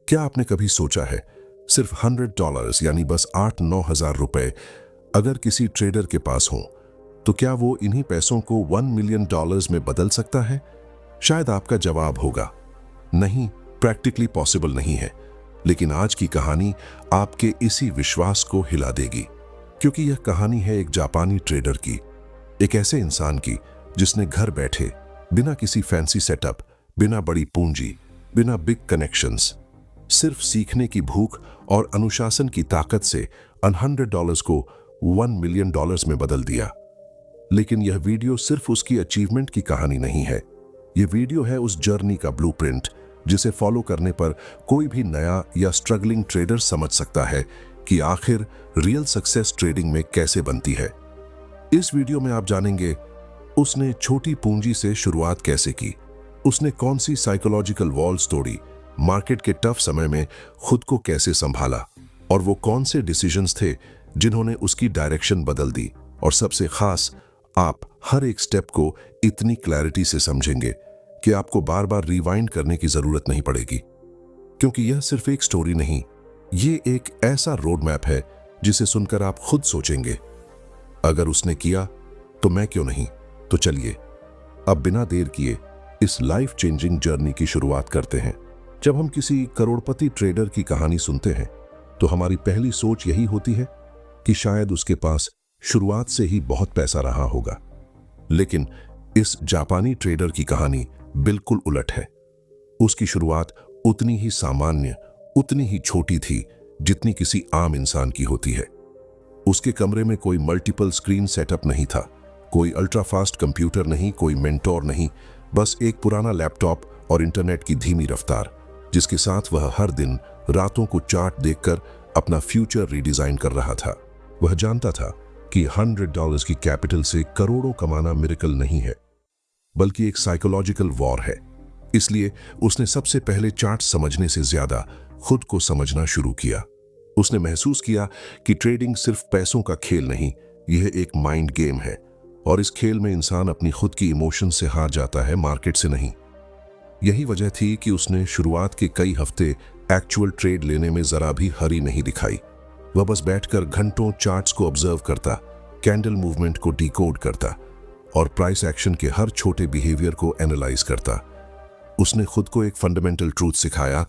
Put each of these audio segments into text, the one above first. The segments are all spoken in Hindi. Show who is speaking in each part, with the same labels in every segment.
Speaker 1: क्या आपने कभी सोचा है, सिर्फ $100 यानी बस 8-9 हजार रुपए अगर किसी ट्रेडर के पास हो, तो क्या वो इन्हीं पैसों को $1 मिलियन में बदल सकता है? शायद आपका जवाब होगा, नहीं, प्रैक्टिकली पॉसिबल नहीं है। लेकिन आज की कहानी आपके इसी विश्वास को हिला देगी, क्योंकि यह कहानी है एक जापानी ट्रेडर की, एक ऐसे इंसान की जिसने घर बैठे, बिना किसी फैंसी सेटअप, बिना बड़ी पूंजी, बिना बिग कनेक्शंस, सिर्फ सीखने की भूख और अनुशासन की ताकत से $100 को $1 मिलियन में बदल दिया। लेकिन यह वीडियो सिर्फ उसकी अचीवमेंट की कहानी नहीं है। यह वीडियो है उस जर्नी का ब्लूप्रिंट जिसे फॉलो करने पर कोई भी नया या स्ट्रगलिंग ट्रेडर समझ सकता है कि आखिर रियल सक्सेस ट्रेडिंग में कैसे बनती है। इस वीडियो में आप जानेंगे उसने छोटी पूंजी से शुरुआत कैसे की, उसने कौन सी साइकोलॉजिकल वॉल्स तोड़ी, मार्केट के टफ समय में खुद को कैसे संभाला, और वो कौन से डिसीजंस थे जिन्होंने उसकी डायरेक्शन बदल दी। और सबसे खास, आप हर एक स्टेप को इतनी क्लैरिटी से समझेंगे कि आपको बार बार रिवाइंड करने की जरूरत नहीं पड़ेगी, क्योंकि यह सिर्फ एक स्टोरी नहीं, ये एक ऐसा रोड मैप है जिसे सुनकर आप खुद सोचेंगे, अगर उसने किया तो मैं क्यों नहीं। तो चलिए अब बिना देर किए इस लाइफ चेंजिंग जर्नी की शुरुआत करते हैं। जब हम किसी करोड़पति ट्रेडर की कहानी सुनते हैं तो हमारी पहली सोच यही होती है कि शायद उसके पास शुरुआत से ही बहुत पैसा रहा होगा। लेकिन इस जापानी ट्रेडर की कहानी बिल्कुल उलट है। उसकी शुरुआत उतनी ही सामान्य, उतनी ही छोटी थी जितनी किसी आम इंसान की होती है। उसके कमरे में कोई मल्टीपल स्क्रीन सेटअप नहीं था, कोई अल्ट्रा फास्ट कंप्यूटर नहीं, कोई मेंटोर नहीं, बस एक पुराना लैपटॉप और इंटरनेट की धीमी रफ्तार, जिसके साथ वह हर दिन रातों को चार्ट देखकर अपना फ्यूचर रीडिजाइन कर रहा था। वह जानता था कि $100 की कैपिटल से करोड़ों कमाना मिरेकल नहीं है, बल्कि एक साइकोलॉजिकल वॉर है। इसलिए उसने सबसे पहले चार्ट समझने से ज्यादा खुद को समझना शुरू किया। उसने महसूस किया कि ट्रेडिंग सिर्फ पैसों का खेल नहीं, यह एक माइंड गेम है, और इस खेल में इंसान अपनी खुद की इमोशन से हार जाता है, मार्केट से नहीं। यही वजह थी कि उसने शुरुआत के कई हफ्ते एक्चुअल ट्रेड लेने में जरा भी हरी नहीं दिखाई। वह बस बैठकर घंटों चार्ट्स को ऑब्जर्व करता, कैंडल मूवमेंट को डिकोड करता और प्राइस एक्शन के हर छोटे बिहेवियर को एनालाइज करता। उसने खुद को एक फंडामेंटल ट्रूथ सिखाया,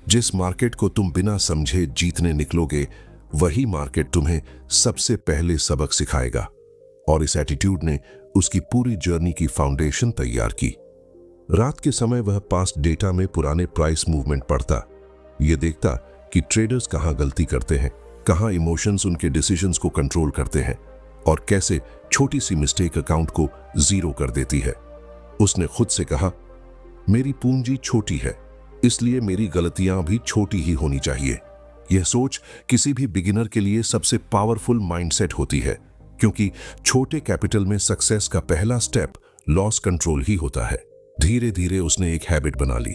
Speaker 1: जिस मार्केट को तुम बिना समझे जीतने निकलोगे, वही मार्केट तुम्हें सबसे पहले सबक सिखाएगा। और इस एटीट्यूड ने उसकी पूरी जर्नी की फाउंडेशन तैयार की। रात के समय वह पास्ट डेटा में पुराने प्राइस मूवमेंट पढ़ता, यह देखता कि ट्रेडर्स कहां गलती करते हैं, कहां इमोशंस उनके डिसीजंस को कंट्रोल करते हैं, और कैसे छोटी सी मिस्टेक अकाउंट को जीरो कर देती है। उसने खुद से कहा, मेरी पूंजी छोटी है, इसलिए मेरी गलतियां भी छोटी ही होनी चाहिए। यह सोच किसी भी बिगिनर के लिए सबसे पावरफुल माइंडसेट होती है, क्योंकि छोटे कैपिटल में सक्सेस का पहला स्टेप लॉस कंट्रोल ही होता है। धीरे धीरे उसने एक हैबिट बना ली।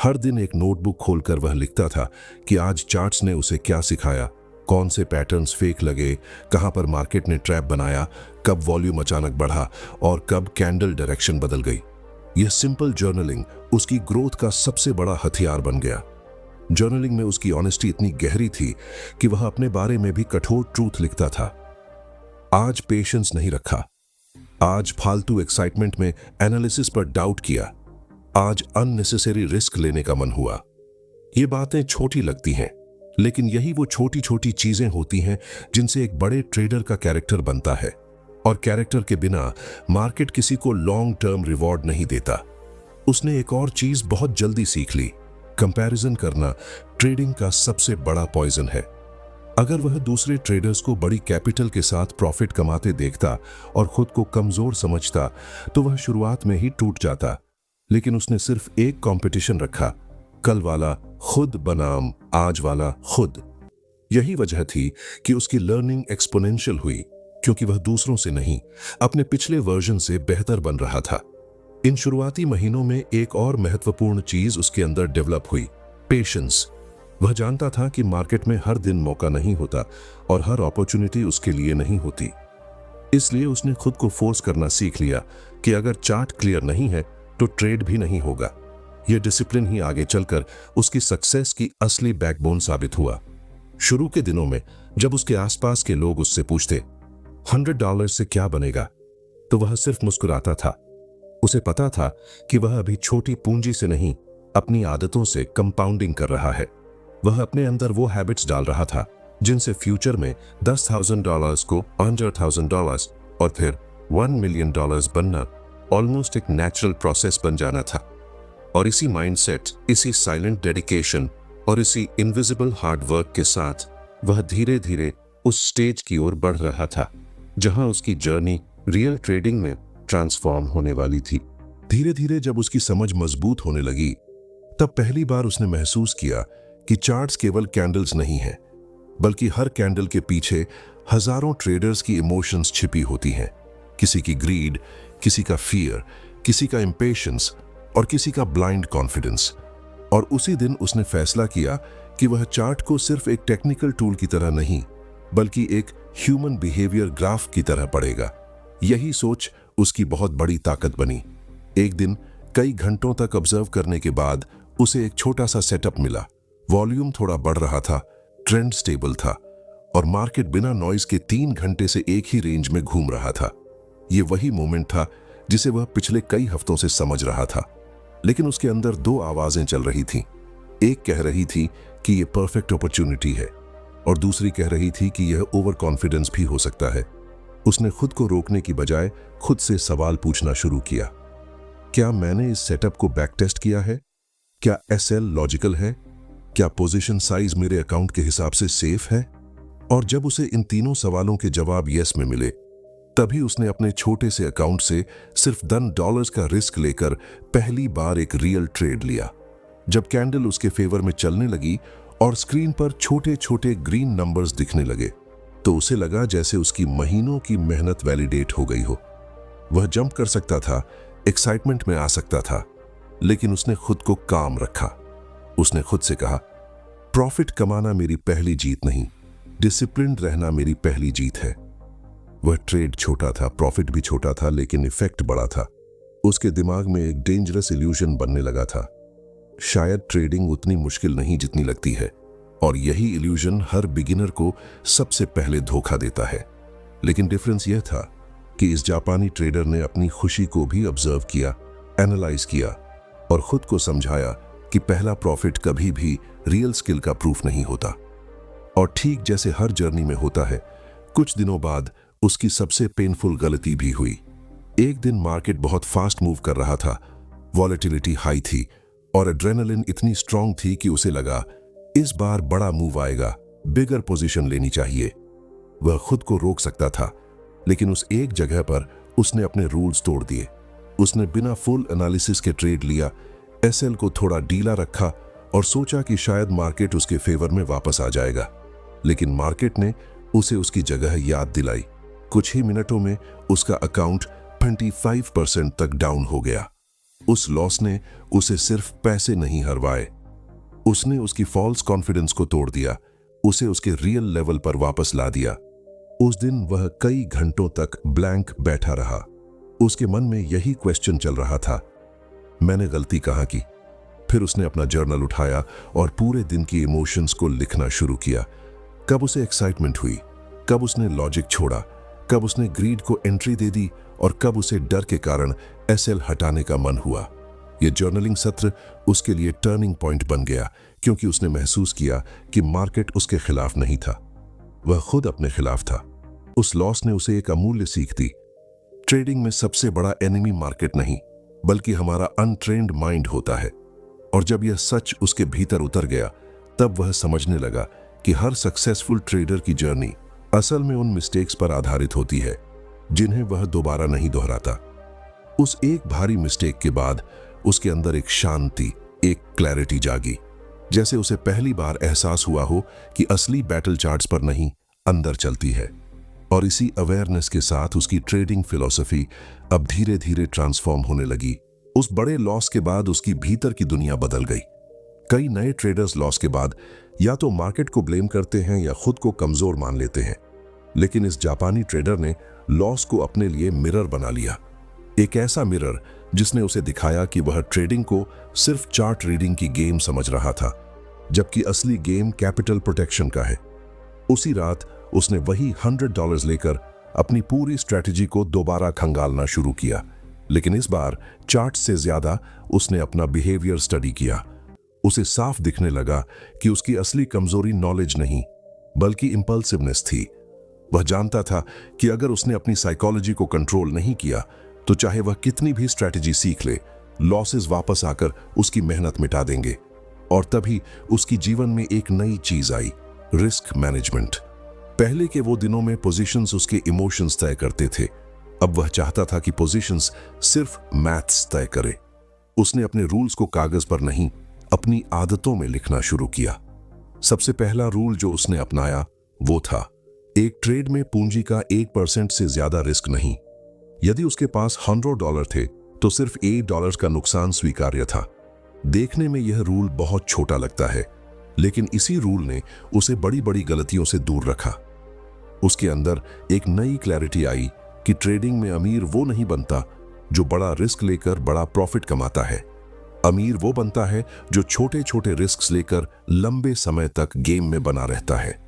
Speaker 1: हर दिन एक नोटबुक खोलकर वह लिखता था कि आज चार्ट्स ने उसे क्या सिखाया, कौन से पैटर्न्स फेक लगे, कहां पर मार्केट ने ट्रैप बनाया, कब वॉल्यूम अचानक बढ़ा और कब कैंडल डायरेक्शन बदल गई। यह सिंपल जर्नलिंग उसकी ग्रोथ का सबसे बड़ा हथियार बन गया। जर्नलिंग में उसकी ऑनेस्टी इतनी गहरी थी कि वह अपने बारे में भी कठोर ट्रूथ लिखता था। आज पेशेंस नहीं रखा, आज फालतू एक्साइटमेंट में एनालिसिस पर डाउट किया, आज अननेसेसरी रिस्क लेने का मन हुआ। ये बातें छोटी लगती हैं, लेकिन यही वो छोटी छोटी चीजें होती हैं जिनसे एक बड़े ट्रेडर का कैरेक्टर बनता है। और कैरेक्टर के बिना मार्केट किसी को लॉन्ग टर्म रिवॉर्ड नहीं देता। उसने एक और चीज बहुत जल्दी सीख ली, कंपैरिजन करना ट्रेडिंग का सबसे बड़ा पॉइजन है। अगर वह दूसरे ट्रेडर्स को बड़ी कैपिटल के साथ प्रॉफिट कमाते देखता और खुद को कमजोर समझता, तो वह शुरुआत में ही टूट जाता। लेकिन उसने सिर्फ एक कंपटीशन रखा, कल वाला खुद बनाम आज वाला खुद। यही वजह थी कि उसकी लर्निंग एक्सपोनेंशियल हुई, क्योंकि वह दूसरों से नहीं, अपने पिछले वर्जन से बेहतर बन रहा था। इन शुरुआती महीनों में एक और महत्वपूर्ण चीज उसके अंदर डेवलप हुई, पेशेंस। वह जानता था कि मार्केट में हर दिन मौका नहीं होता और हर अपॉर्चुनिटी उसके लिए नहीं होती। इसलिए उसने खुद को फोर्स करना सीख लिया कि अगर चार्ट क्लियर नहीं है तो ट्रेड भी नहीं होगा। यह डिसिप्लिन ही आगे चलकर उसकी सक्सेस की असली बैकबोन साबित हुआ। शुरू के दिनों में जब उसके आसपास के लोग उससे पूछते $100 से क्या बनेगा, तो वह सिर्फ मुस्कुराता था। उसे पता था कि वह अभी छोटी पूंजी से नहीं, अपनी आदतों से कंपाउंडिंग कर रहा है। वह अपने अंदर वो हैबिट्स डाल रहा था जिनसे फ्यूचर में $10,000 को $100,000 और फिर $1 मिलियन बनना ऑलमोस्ट एक नेचुरल प्रोसेस बन जाना था। और इसी माइंडसेट, इसी साइलेंट डेडिकेशन और इसी इनविजिबल हार्ड वर्क के साथ वह धीरे धीरे उस स्टेज की ओर बढ़ रहा था जहां उसकी जर्नी रियल ट्रेडिंग में ट्रांसफॉर्म होने वाली थी। धीरे धीरे जब उसकी समझ मजबूत होने लगी, तब पहली बार उसने महसूस किया कि चार्ट्स केवल कैंडल्स नहीं हैं, बल्कि हर कैंडल के पीछे हजारों ट्रेडर्स की इमोशंस छिपी होती हैं। किसी की ग्रीड, किसी का फियर, किसी का इम्पेशंस और किसी का ब्लाइंड कॉन्फिडेंस। और उसी दिन उसने फैसला किया कि वह चार्ट को सिर्फ एक टेक्निकल टूल की तरह नहीं, बल्कि एक ह्यूमन बिहेवियर ग्राफ की तरह पढ़ेगा। यही सोच उसकी बहुत बड़ी ताकत बनी। एक दिन कई घंटों तक ऑब्जर्व करने के बाद उसे एक छोटा सा सेटअप मिला। वॉल्यूम थोड़ा बढ़ रहा था, ट्रेंड स्टेबल था और मार्केट बिना नॉइज के 3 घंटे से एक ही रेंज में घूम रहा था। ये वही मोमेंट था जिसे वह पिछले कई हफ्तों से समझ रहा था। लेकिन उसके अंदर 2 आवाजें चल रही थीं। एक कह रही थी कि यह परफेक्ट अपॉर्चुनिटी है और दूसरी कह रही थी कि यह ओवर कॉन्फिडेंस भी हो सकता है। उसने खुद को रोकने की बजाय खुद से सवाल पूछना शुरू किया, क्या मैंने इस सेटअप को बैक टेस्ट किया है? क्या एसएल लॉजिकल है? क्या पोजीशन साइज मेरे अकाउंट के हिसाब से सेफ है? और जब उसे इन तीनों सवालों के जवाब यस में मिले, तभी उसने अपने छोटे से अकाउंट से सिर्फ $10 का रिस्क लेकर पहली बार एक रियल ट्रेड लिया। जब कैंडल उसके फेवर में चलने लगी और स्क्रीन पर छोटे छोटे ग्रीन नंबर्स दिखने लगे, तो उसे लगा जैसे उसकी महीनों की मेहनत वैलिडेट हो गई हो। वह जंप कर सकता था, एक्साइटमेंट में आ सकता था, लेकिन उसने खुद को काम रखा। उसने खुद से कहा, प्रॉफिट कमाना मेरी पहली जीत नहीं, डिसिप्लिन्ड रहना मेरी पहली जीत है। वह ट्रेड छोटा था, प्रॉफिट भी छोटा था, लेकिन इफेक्ट बड़ा था। उसके दिमाग में एक डेंजरस इल्यूजन बनने लगा था, शायद ट्रेडिंग उतनी मुश्किल नहीं जितनी लगती है। और यही इल्यूजन हर बिगिनर को सबसे पहले धोखा देता है। लेकिन डिफरेंस यह था कि इस जापानी ट्रेडर ने अपनी खुशी को भी ऑब्जर्व किया, एनालाइज किया और खुद को समझाया कि पहला प्रॉफिट कभी भी रियल स्किल का प्रूफ नहीं होता। और ठीक जैसे हर जर्नी में होता है, कुछ दिनों बाद उसकी सबसे पेनफुल गलती भी हुई। एक दिन मार्केट बहुत फास्ट मूव कर रहा था, वॉलेटिलिटी हाई थी और एड्रेनलिन इतनी स्ट्रांग थी कि उसे लगा इस बार बड़ा मूव आएगा, बिगर पोजीशन लेनी चाहिए। वह खुद को रोक सकता था, लेकिन उस एक जगह पर उसने अपने रूल्स तोड़ दिए। उसने बिना फुल एनालिसिस के ट्रेड लिया, एसएल को थोड़ा ढीला रखा और सोचा कि शायद मार्केट उसके फेवर में वापस आ जाएगा। लेकिन मार्केट ने उसे उसकी जगह याद दिलाई। कुछ ही मिनटों में उसका अकाउंट 25% तक डाउन हो गया। उस लॉस ने उसे सिर्फ पैसे नहीं हरवाए, उसने उसकी फॉल्स कॉन्फिडेंस को तोड़ दिया, उसे उसके रियल लेवल पर वापस ला दिया। उस दिन वह कई घंटों तक ब्लैंक बैठा रहा। उसके मन में यही क्वेश्चन चल रहा था, मैंने गलती कहाँ की? फिर उसने अपना जर्नल उठाया और पूरे दिन की इमोशंस को लिखना शुरू किया। कब उसे एक्साइटमेंट हुई, कब उसने लॉजिक छोड़ा, कब उसने ग्रीड को एंट्री दे दी और कब उसे डर के कारण एसएल हटाने का मन हुआ। यह जर्नलिंग सत्र उसके लिए टर्निंग पॉइंट बन गया, क्योंकि उसने महसूस किया कि मार्केट उसके खिलाफ नहीं था, वह खुद अपने खिलाफ था। उस लॉस ने उसे एक अमूल्य सीख दी। ट्रेडिंग में सबसे बड़ा एनिमी मार्केट नहीं, बल्कि हमारा अनट्रेन्ड माइंड होता है। और जब यह सच उसके भीतर उतर गया, तब वह समझने लगा कि हर सक्सेसफुल ट्रेडर की जर्नी असल में उन मिस्टेक्स पर आधारित होती है जिन्हें वह दोबारा नहीं दोहराता। उस एक भारी मिस्टेक के बाद उसके अंदर एक शांति, एक क्लैरिटी जागी, जैसे उसे पहली बार एहसास हुआ हो कि असली बैटल चार्ट्स पर नहीं, अंदर चलती है। और इसी अवेयरनेस के साथ उसकी ट्रेडिंग फिलॉसफी अब धीरे धीरे ट्रांसफॉर्म होने लगी। उस बड़े लॉस के बाद उसकी भीतर की दुनिया बदल गई। कई नए ट्रेडर्स लॉस के बाद या तो मार्केट को ब्लेम करते हैं या खुद को कमजोर मान लेते हैं, लेकिन इस जापानी ट्रेडर ने लॉस को अपने लिए मिरर बना लिया। एक ऐसा मिरर जिसने उसे दिखाया कि वह ट्रेडिंग को सिर्फ चार्ट रीडिंग की गेम समझ रहा था, जबकि असली गेम कैपिटल प्रोटेक्शन का है। उसी रात उसने वही $100 लेकर अपनी पूरी स्ट्रैटेजी को दोबारा खंगालना शुरू किया, लेकिन इस बार चार्ट से ज्यादा उसने अपना बिहेवियर स्टडी किया। उसे साफ दिखने लगा कि उसकी असली कमजोरी नॉलेज नहीं बल्कि इंपल्सिवनेस थी। वह जानता था कि अगर उसने अपनी साइकोलॉजी को कंट्रोल नहीं किया तो चाहे वह कितनी भी स्ट्रैटेजी सीख ले, लॉसेस वापस आकर उसकी मेहनत मिटा देंगे। और तभी उसकी जीवन में एक नई चीज आई, रिस्क मैनेजमेंट। पहले के वो दिनों में पोजीशंस उसके इमोशंस तय करते थे, अब वह चाहता था कि पोजीशंस सिर्फ मैथ्स तय करे। उसने अपने रूल्स को कागज पर नहीं, अपनी आदतों में लिखना शुरू किया। सबसे पहला रूल जो उसने अपनाया वो था, एक ट्रेड में पूंजी का 1% से ज्यादा रिस्क नहीं। यदि उसके पास $100 थे तो सिर्फ $8 का नुकसान स्वीकार्य था। देखने में यह रूल बहुत छोटा लगता है, लेकिन इसी रूल ने उसे बड़ी बड़ी गलतियों से दूर रखा। उसके अंदर एक नई क्लैरिटी आई कि ट्रेडिंग में अमीर वो नहीं बनता जो बड़ा रिस्क लेकर बड़ा प्रॉफिट कमाता है। अमीर वो बनता है जो छोटे छोटे रिस्क लेकर लंबे समय तक गेम में बना रहता है।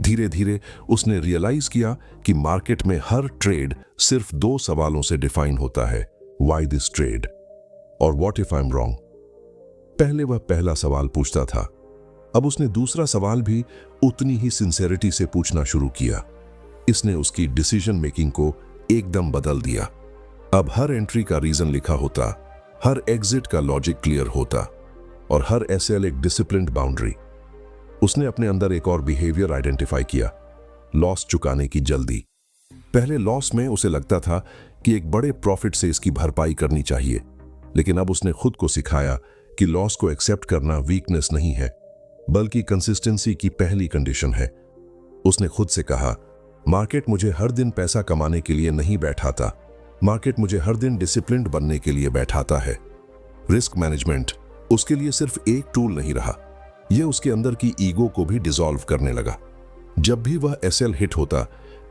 Speaker 1: धीरे धीरे उसने रियलाइज किया कि मार्केट में हर ट्रेड सिर्फ 2 सवालों से डिफाइन होता है, व्हाई दिस ट्रेड और what if I am wrong. पहले वह पहला सवाल पूछता था, अब उसने दूसरा सवाल भी उतनी ही सिंसेरिटी से पूछना शुरू किया। इसने उसकी डिसीजन मेकिंग को एकदम बदल दिया। अब हर एंट्री का रीजन लिखा होता, हर एग्जिट का लॉजिक क्लियर होता और हर एसएल एक डिसिप्लिन्ड बाउंड्री। उसने अपने अंदर एक और बिहेवियर आइडेंटिफाई किया, लॉस चुकाने की जल्दी। पहले लॉस में उसे लगता था कि एक बड़े प्रॉफिट से इसकी भरपाई करनी चाहिए, लेकिन अब उसने खुद को सिखाया कि लॉस को एक्सेप्ट करना वीकनेस नहीं है बल्कि कंसिस्टेंसी की पहली कंडीशन है। उसने खुद से कहा, मार्केट मुझे हर दिन पैसा कमाने के लिए नहीं बैठाता, मार्केट मुझे हर दिन डिसिप्लिन्ड बनने के लिए बैठाता है। रिस्क मैनेजमेंट उसके लिए सिर्फ एक टूल नहीं रहा, यह उसके अंदर की ईगो को भी डिसॉल्व करने लगा। जब भी वह एसएल हिट होता,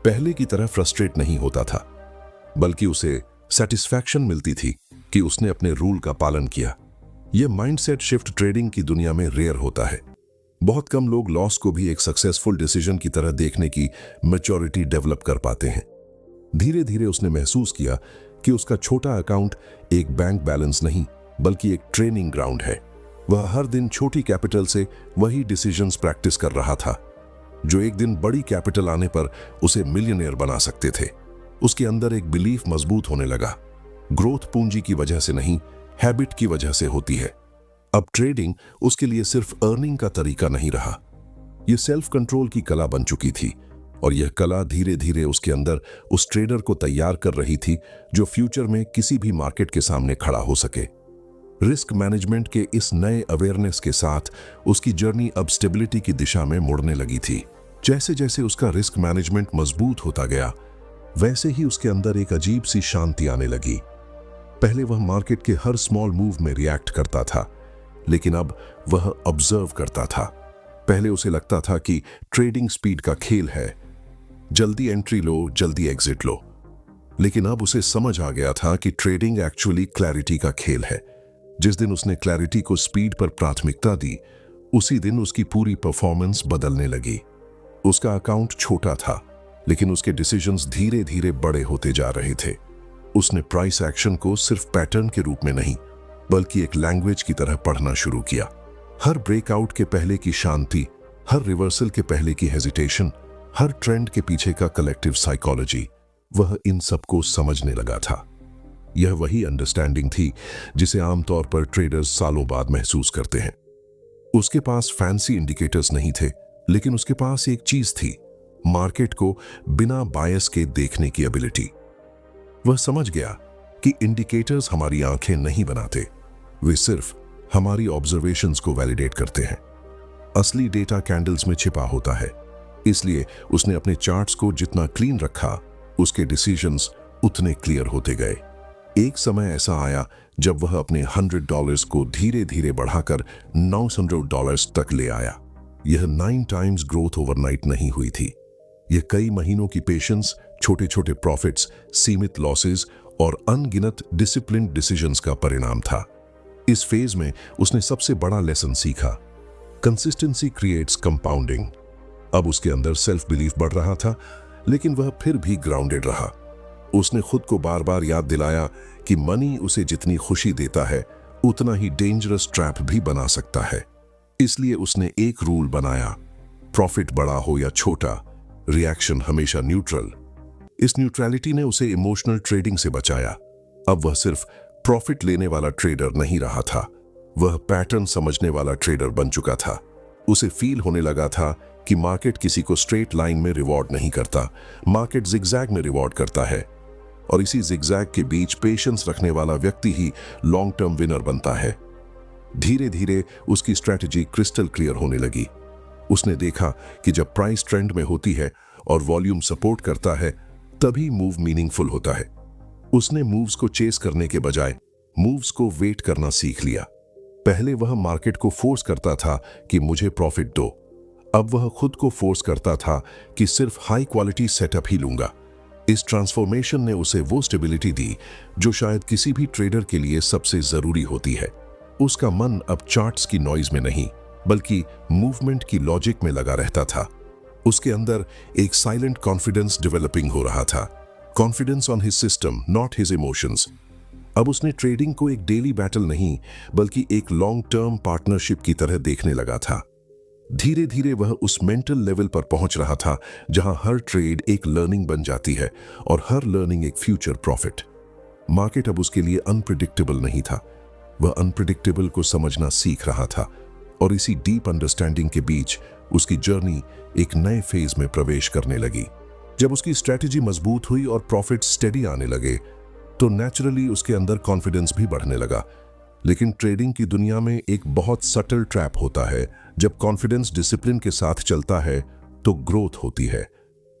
Speaker 1: पहले की तरह फ्रस्ट्रेट नहीं होता था, बल्कि उसे सेटिस्फैक्शन मिलती थी कि उसने अपने रूल का पालन किया। यह माइंडसेट शिफ्ट ट्रेडिंग की दुनिया में रेयर होता है। बहुत कम लोग लॉस को भी एक सक्सेसफुल डिसीजन की तरह देखने की मैच्योरिटी डेवलप कर पाते हैं। धीरे धीरे उसने महसूस किया कि उसका छोटा अकाउंट एक बैंक बैलेंस नहीं बल्कि एक ट्रेनिंग ग्राउंड है। वह हर दिन छोटी कैपिटल से वही डिसीजंस प्रैक्टिस कर रहा था जो एक दिन बड़ी कैपिटल आने पर उसे मिलियनेयर बना सकते थे। उसके अंदर एक बिलीफ मजबूत होने लगा, ग्रोथ पूंजी की वजह से नहीं, हैबिट की वजह से होती है। अब ट्रेडिंग उसके लिए सिर्फ अर्निंग का तरीका नहीं रहा, यह सेल्फ कंट्रोल की कला बन चुकी थी और यह कला धीरे धीरे उसके अंदर उस ट्रेडर को तैयार कर रही थी जो फ्यूचर में किसी भी मार्केट के सामने खड़ा हो सके। रिस्क मैनेजमेंट के इस नए अवेयरनेस के साथ उसकी जर्नी अब स्टेबिलिटी की दिशा में मुड़ने लगी थी। जैसे जैसे उसका रिस्क मैनेजमेंट मजबूत होता गया, वैसे ही उसके अंदर एक अजीब सी शांति आने लगी। पहले वह मार्केट के हर स्मॉल मूव में रिएक्ट करता था, लेकिन अब वह ऑब्जर्व करता था। पहले उसे लगता था कि ट्रेडिंग स्पीड का खेल है, जल्दी एंट्री लो, जल्दी एग्जिट लो। लेकिन अब उसे समझ आ गया था कि ट्रेडिंग एक्चुअली क्लैरिटी का खेल है। जिस दिन उसने क्लैरिटी को स्पीड पर प्राथमिकता दी, उसी दिन उसकी पूरी परफॉर्मेंस बदलने लगी। उसका अकाउंट छोटा था, लेकिन उसके डिसीजंस धीरे धीरे बड़े होते जा रहे थे। उसने प्राइस एक्शन को सिर्फ पैटर्न के रूप में नहीं बल्कि एक लैंग्वेज की तरह पढ़ना शुरू किया। हर ब्रेकआउट के पहले की शांति, हर रिवर्सल के पहले की हेजिटेशन, हर ट्रेंड के पीछे का कलेक्टिव साइकोलॉजी, वह इन सबको समझने लगा था। यह वही अंडरस्टैंडिंग थी जिसे आमतौर पर ट्रेडर्स सालों बाद महसूस करते हैं। उसके पास फैंसी इंडिकेटर्स नहीं थे, लेकिन उसके पास एक चीज थी, मार्केट को बिना बायस के देखने की एबिलिटी। वह समझ गया कि इंडिकेटर्स हमारी आंखें नहीं बनाते, वे सिर्फ हमारी ऑब्जर्वेशंस को वैलिडेट करते हैं। असली डेटा कैंडल्स में छिपा होता है, इसलिए उसने अपने चार्ट्स को जितना क्लीन रखा, उसके डिसीजंस उतने क्लियर होते गए। एक समय ऐसा आया जब वह अपने $100 को धीरे धीरे बढ़ाकर $900 तक ले आया। यह 9 टाइम्स ग्रोथ ओवरनाइट नहीं हुई थी। यह कई महीनों की पेशेंस, छोटे छोटे प्रॉफिट्स, सीमित लॉसेस और अनगिनत डिसिप्लिन्ड डिसीजंस का परिणाम था। इस फेज में उसने सबसे बड़ा लेसन सीखा, कंसिस्टेंसी क्रिएट्स कंपाउंडिंग। अब उसके अंदर सेल्फ बिलीफ बढ़ रहा था, लेकिन वह फिर भी ग्राउंडेड रहा। उसने खुद को बार बार याद दिलाया कि मनी उसे जितनी खुशी देता है उतना ही डेंजरस ट्रैप भी बना सकता है। इसलिए उसने एक रूल बनाया, प्रॉफिट बड़ा हो या छोटा, रिएक्शन हमेशा न्यूट्रल। इस न्यूट्रलिटी ने उसे इमोशनल ट्रेडिंग से बचाया। अब वह सिर्फ प्रॉफिट लेने वाला ट्रेडर नहीं रहा था, वह पैटर्न समझने वाला ट्रेडर बन चुका था। उसे फील होने लगा था कि मार्केट किसी को स्ट्रेट लाइन में रिवॉर्ड नहीं करता, मार्केट जिगजैग में रिवॉर्ड करता है, और इसी जिगजैग के बीच पेशेंस रखने वाला व्यक्ति ही लॉन्ग टर्म विनर बनता है। धीरे धीरे उसकी स्ट्रैटेजी क्रिस्टल क्लियर होने लगी। उसने देखा कि जब प्राइस ट्रेंड में होती है और वॉल्यूम सपोर्ट करता है, तभी मूव मीनिंगफुल होता है। उसने मूव्स को चेस करने के बजाय मूव्स को वेट करना सीख लिया। पहले वह मार्केट को फोर्स करता था कि मुझे प्रॉफिट दो, अब वह खुद को फोर्स करता था कि सिर्फ हाई क्वालिटी सेटअप ही लूंगा। इस ट्रांसफॉर्मेशन ने उसे वो स्टेबिलिटी दी जो शायद किसी भी ट्रेडर के लिए सबसे जरूरी होती है। उसका मन अब चार्ट्स की नॉइज में नहीं, बल्कि मूवमेंट की लॉजिक में लगा रहता था। उसके अंदर एक साइलेंट कॉन्फिडेंस डेवलपिंग हो रहा था, confidence on his system, not his emotions. अब उसने ट्रेडिंग को एक डेली बैटल नहीं, बल्कि एक लॉन्ग टर्म पार्टनरशिप की तरह देखने लगा था। धीरे धीरे वह उस मेंटल लेवल पर पहुंच रहा था जहां हर ट्रेड एक लर्निंग बन जाती है और हर लर्निंग एक फ्यूचर प्रॉफिट। मार्केट अब उसके लिए अनप्रिडिक्टेबल नहीं था, वह अनप्रिडिक्टेबल को समझना सीख रहा था, और इसी डीप अंडरस्टैंडिंग के बीच उसकी जर्नी एक नए फेज में प्रवेश करने लगी। जब उसकी स्ट्रैटेजी मजबूत हुई और प्रॉफिट स्टेडी आने लगे, तो नेचुरली उसके अंदर कॉन्फिडेंस भी बढ़ने लगा। लेकिन ट्रेडिंग की दुनिया में एक बहुत सटल ट्रैप होता है। जब कॉन्फिडेंस डिसिप्लिन के साथ चलता है तो ग्रोथ होती है,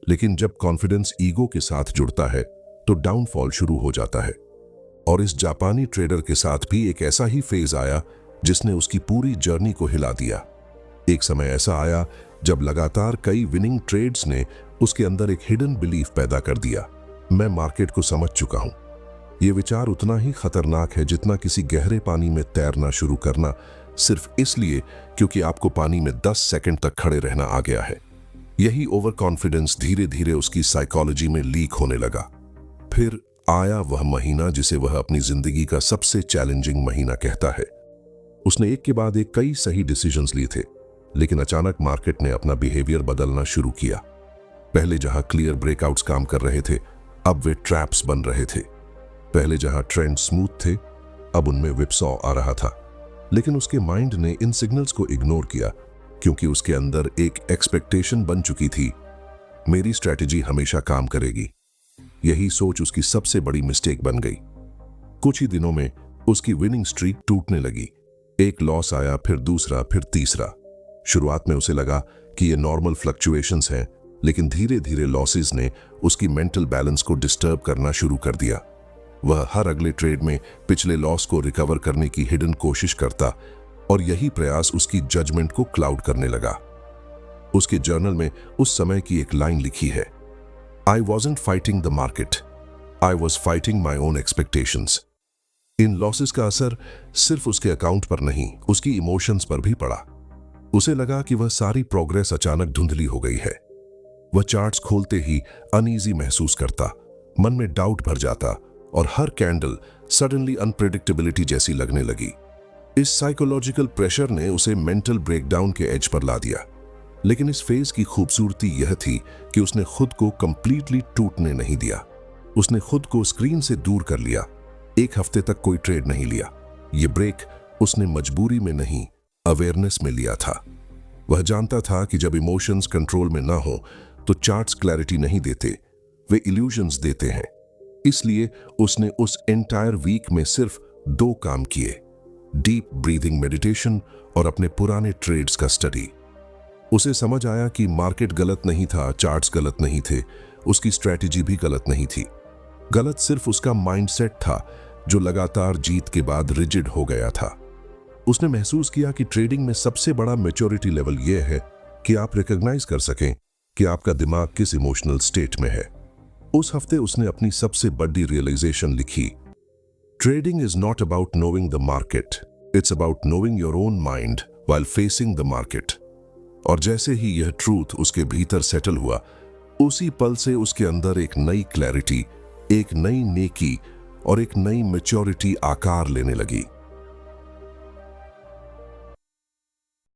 Speaker 1: लेकिन जब कॉन्फिडेंस ईगो के साथ जुड़ता है तो डाउनफॉल शुरू हो जाता है। और इस जापानी ट्रेडर के साथ भी एक ऐसा ही फेज आया जिसने उसकी पूरी जर्नी को हिला दिया। एक समय ऐसा आया जब लगातार कई विनिंग ट्रेड्स ने उसके अंदर एक हिडन बिलीफ पैदा कर दिया, मैं मार्केट को समझ चुका हूं। यह विचार उतना ही खतरनाक है जितना किसी गहरे पानी में तैरना शुरू करना, सिर्फ इसलिए क्योंकि आपको पानी में 10 सेकंड तक खड़े रहना आ गया है। यही ओवर कॉन्फिडेंस धीरे धीरे उसकी साइकोलॉजी में लीक होने लगा। फिर आया वह महीना जिसे वह अपनी जिंदगी का सबसे चैलेंजिंग महीना कहता है। उसने एक के बाद एक कई सही डिसीजंस लिए थे, लेकिन अचानक मार्केट ने अपना बिहेवियर बदलना शुरू किया। पहले जहां क्लियर ब्रेकआउट्स काम कर रहे थे, अब वे ट्रैप्स बन रहे थे। पहले जहां ट्रेंड स्मूथ थे, अब उनमें विपसॉ आ रहा था। लेकिन उसके माइंड ने इन सिग्नल्स को इग्नोर किया, क्योंकि उसके अंदर एक एक्सपेक्टेशन बन चुकी थी, मेरी स्ट्रैटेजी हमेशा काम करेगी। यही सोच उसकी सबसे बड़ी मिस्टेक बन गई। कुछ ही दिनों में उसकी विनिंग स्ट्रीक टूटने लगी। एक लॉस आया, फिर दूसरा, फिर तीसरा। शुरुआत में उसे लगा कि ये नॉर्मल फ्लक्चुएशंस हैं, लेकिन धीरे धीरे लॉसेस ने उसकी मेंटल बैलेंस को डिस्टर्ब करना शुरू कर दिया। वह हर अगले ट्रेड में पिछले लॉस को रिकवर करने की हिडन कोशिश करता, और यही प्रयास उसकी जजमेंट को क्लाउड करने लगा। उसके जर्नल में उस समय की एक लाइन लिखी है, आई wasn't fighting the market, I was fighting my own expectations. In losses का असर सिर्फ उसके अकाउंट पर नहीं, उसकी इमोशंस पर भी पड़ा। उसे लगा कि वह सारी प्रोग्रेस अचानक धुंधली हो गई है। वह चार्ट्स खोलते ही अनईजी महसूस करता, मन में डाउट भर जाता, और हर कैंडल सडनली अनप्रेडिक्टेबिलिटी जैसी लगने लगी। इस साइकोलॉजिकल प्रेशर ने उसे मेंटल ब्रेकडाउन के एज पर ला दिया। लेकिन इस फेज की खूबसूरती यह थी कि उसने खुद को कंप्लीटली टूटने नहीं दिया। उसने खुद को स्क्रीन से दूर कर लिया। एक हफ्ते तक कोई ट्रेड नहीं लिया। ये ब्रेक उसने मजबूरी में नहीं, अवेयरनेस में लिया था। वह जानता था कि जब इमोशंस कंट्रोल में ना हो तो चार्ट्स क्लैरिटी नहीं देते, वे इल्यूजन्स देते हैं। इसलिए उसने उस एंटायर वीक में सिर्फ 2 काम किए, डीप ब्रीदिंग मेडिटेशन और अपने पुराने ट्रेड्स का स्टडी। उसे समझ आया कि मार्केट गलत नहीं था, चार्ट्स गलत नहीं थे, उसकी स्ट्रैटेजी भी गलत नहीं थी। गलत सिर्फ उसका माइंडसेट था जो लगातार जीत के बाद रिजिड हो गया था। उसने महसूस किया कि ट्रेडिंग में सबसे बड़ा मैच्योरिटी लेवल यह है कि आप रिकॉग्नाइज कर सकें कि आपका दिमाग किस इमोशनल स्टेट में है। उस हफ्ते उसने अपनी सबसे बड़ी रियलाइजेशन लिखी। Trading is not about knowing the market, it's about knowing your own mind while facing the market. और जैसे ही यह ट्रूथ उसके भीतर सेटल हुआ, उसी पल से उसके अंदर एक नई क्लैरिटी, एक नई नेकी और एक नई मैच्योरिटी आकार लेने लगी।